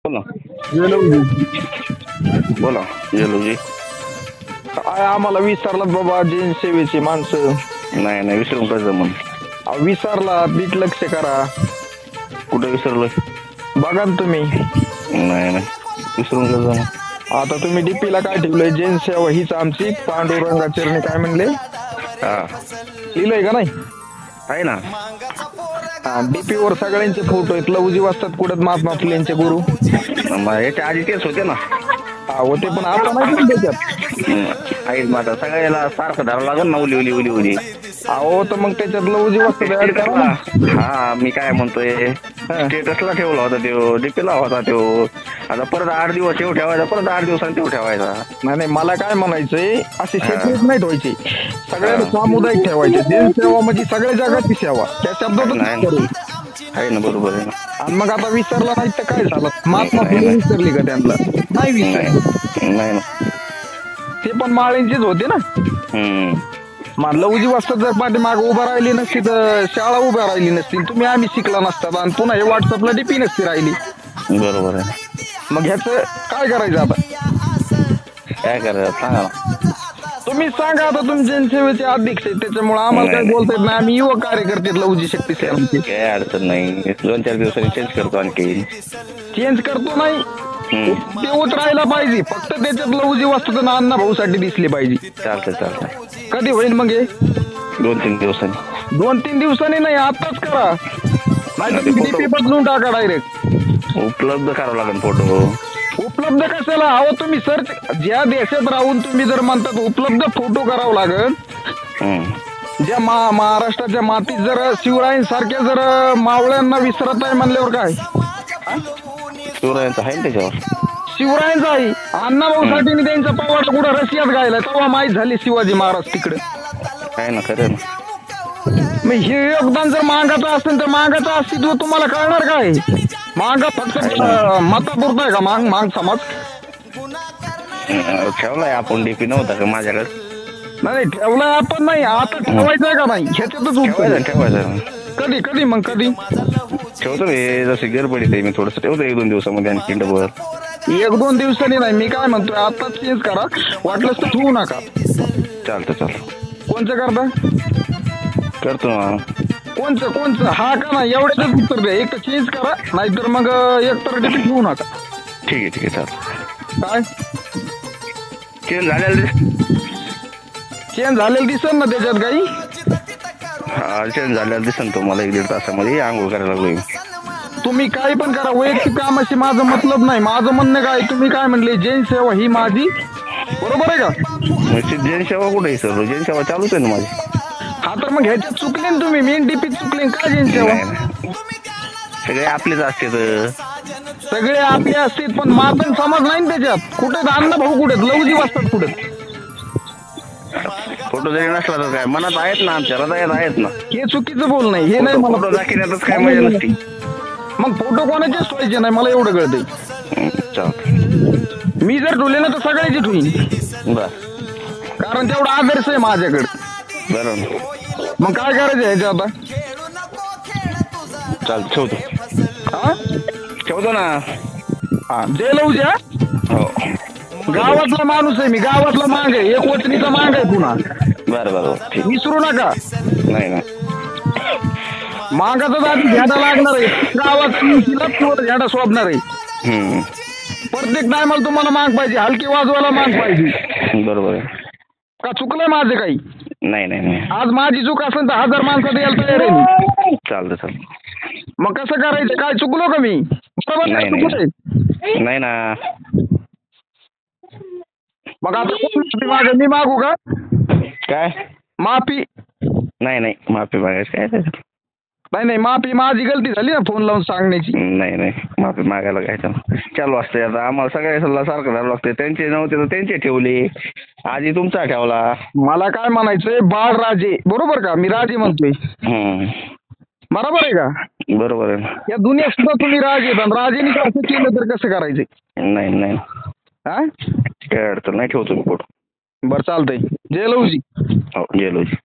बोला. येलवजी. बोला येलोजी. काय आम्हाला विसरलात बाबा जैन सेवेची माणसं. नाही नाही विसरून कसं जमन. विसरला नीट लक्ष करा. कुठं विसरलोय? बघा ना तुम्ही. नाही नाही विसरून कसं जमन. आता तुम्ही डीपीला काय ठेवलंय? जैन सेवा हीच आमची पांडुरंगाचरणी काय म्हणले हा लिहिलंय का नाही? आहे ना. डीपी वर सगळ्यांचे फोटो आहेत. लवजी वाजतात कुठं महात्मा फुलेंचे गुरु. मग याच्या आधी तेच होते ना. होते पण आता नाही का त्याच्यात. आहेत मग आता सगळ्याला सारखं धरावं लागेल ना. उली उली उली उली. अहो तर मग त्याच्यात लवजी वाजतात ऍड करा ना. हा मी काय म्हणतोय स्टेटसला ठेवला होता तो, डीपीला होता तो. आता परत 8 दिवस ठेव ठेवायचा, परत 8 दिवसांनी ठेव ठेवायचा. नाही नाही मला काय म्हणायचंय असे सेपरेट नाही ठेवायचे. सगळ्यांना सामुदायिक ठेवायचे. जैन सेवा म्हणजे सगळ्या जगाची सेवा त्या शब्दातून आहे ना. बरोबर आहे ना. आणि मग आता विसरला नाही तर काय झालं? महात्मा फुले विसरली का त्यांना? नाही विसरली. नाही ना. ते पण माळेंचेच होते ना. लवजी वाजता जर पाठीमाग उभा राहिली नसती तर शाळा उभ्या राहिली नसती, तुम्ही आम्ही शिकला नसतात आणि पुन्हा हे व्हॉट्सअपला डीपी नसती राहिली. बरोबर आहे. मग ह्याचं काय करायचं आता? काय करायचं सांगा ना. तुम्ही सांगा. आता तुम्ही जनसेवेचे अध्यक्ष आहेत त्याच्यामुळे आम्हाला काय बोलता येत नाही. आम्ही युवक कार्यकर्ते लवजी शक्ती सेवांचे. काय अडचण नाही. 2-4 दिवसांनी चेंज करतो आणखी. चेंज करतो नाही तेवढंच राहायला पाहिजे. फक्त त्याच्यात लवजी वाजता ना अण्णा भाऊसाठी दिसले पाहिजे. चालतंय चालतंय. कधी होईल मग हे? 2-3 दिवसांनी. 2-3 दिवसांनी नाही, आताच करा. नाही तर डीपी बदलून टाका डायरेक्ट. उपलब्ध करावं लागेल फोटो. उपलब्ध कशाला? अहो तुम्ही सर्च ज्या देशात राहून तुम्ही जर म्हणतात उपलब्ध फोटो करावं लागेल. ज्या महाराष्ट्राच्या मातीत जर शिवरायांसारख्या जर मावळ्यांना विसरत आहे म्हणल्यावर काय? शिवरायांचं आहे ना त्याच्यावर. शिवरायांचा आहे. अण्णाभाऊसाठी त्यांचा पवाडा कुठं रशियात गायला तेव्हा माहीत झाली शिवाजी महाराज तिकडे. आहे ना. खरं ना. मग हे योगदान जर मागाचं असेल तर मागाचं अस्तित्व तुम्हाला कळणार काय? मागा फक्त मतापुरतं आहे का? माग समाज ठेवलाय आपण. डीपी नव्हता का माझ्याकडे? नाही ठेवलाय आपण. नाही आता ठेवायचंय का नाही ह्याच्यातच ठेवायचं. कधी कधी मग कधी ठेवतो मी. जशी गडबडीत आहे मी थोडंसं ठेवतो 1-2 दिवसामध्ये आणखी डबल. 1-2 दिवसांनी नाही. मी काय म्हणतोय आताच चेंज करा. वाटलंच तर ठेवू नका. चालतं. कोणचं करता? करतो ना. कोणचं हा का नाही एवढ्याच उत्तर द्या. एक तर चेंज करा नाहीतर मग एक तर डीपी ठेवू नका. ठीक आहे चालतं. काय चेंज झालेलं चेंज झालेलं दिसेल ना त्याच्यात काही? हा चेंज झालेलं दिसेल तुम्हाला 1-1.5 तासामध्ये. आंघोळ करायला लागलोय. तुम्ही काही पण करा. वैयक्तिक कामाशी माझं मतलब नाही. माझं म्हणणं काय तुम्ही काय म्हणले जैन सेवा ही माझी, बरोबर आहे का? जैन सेवा कुठे सर? जैन सेवा चालूच आहे ना माझी. हा तर मग ह्याच्यात चुकले ना तुम्ही. मेन डीपी चुकले का? जैन सेवा सगळे आपलेच असते. सगळे आपले असतील पण मातन समाज नाही ना त्याच्यात. कुठे अण्णा भाऊ कुठे? लवजी वाजतात कुठे? फोटो जरी नसला तर काय मनात आहेत ना, आमच्या हृदयात आहेत ना. हे चुकीचं बोल नाही. हे नाही मला फोटो दाखवण्यातच काय मजा नसती. मग फोटो कोणाचेच ठेवायचे नाही मला एवढं कळतंय. चालतं. मी जर ठेवले ना तर सगळ्याची ठेवीन. बर. कारण तेवढा आदर्श आहे माझ्याकडे. बरं. मग काय करायचं ह्याच्या आता? चालतं ठेवतो. हा ठेवतो ना. हा जय लवजी. हो. गावातला माणूस आहे मी. गावातला मांग आहे. एक वचनीचा मांग आहे पुन्हा. बरं ठीक. विसरू नका. नाही मागाचाच आधी झेंडा लागणार आहे. गावात झेंडा शोभणार आहे. प्रत्येक टायमाला तुम्हाला माग पाहिजे. हलकी वाजवायला माग पाहिजे. बरोबर आहे. का चुकलंय माझं काही? नाही. आज माझी चूक असेल तर 1000 माणसं द्यायला तयार आहे मी. चालतं. मग कसं करायचं? काय चुकलो का मी? नाही ना. मग आता कोण मी मागू का? काय माफी? नाही माफी मागायची काय? नाही माफी माझी गलती झाली ना फोन लावून सांगण्याची. नाही माफी मागायला काय चालू असते. आता आम्हाला सगळ्या सारखं धरावं लागतं. त्यांचे नव्हते तर त्यांचे ठेवले. आधी तुमचा ठेवला. मला काय म्हणायचंय बाळ राजे, बरोबर का? मी राजे म्हणतोय. बरोबर आहे का? बरोबर आहे. या दुनियेत सुद्धा तुम्ही राजे. पण राजेने कसं केलं तर कसं करायचंय? नाही हा काय अडचण नाही. ठेवतो मी फोटो. बरं चालतंय. जय लवजी. हो जय लवजी.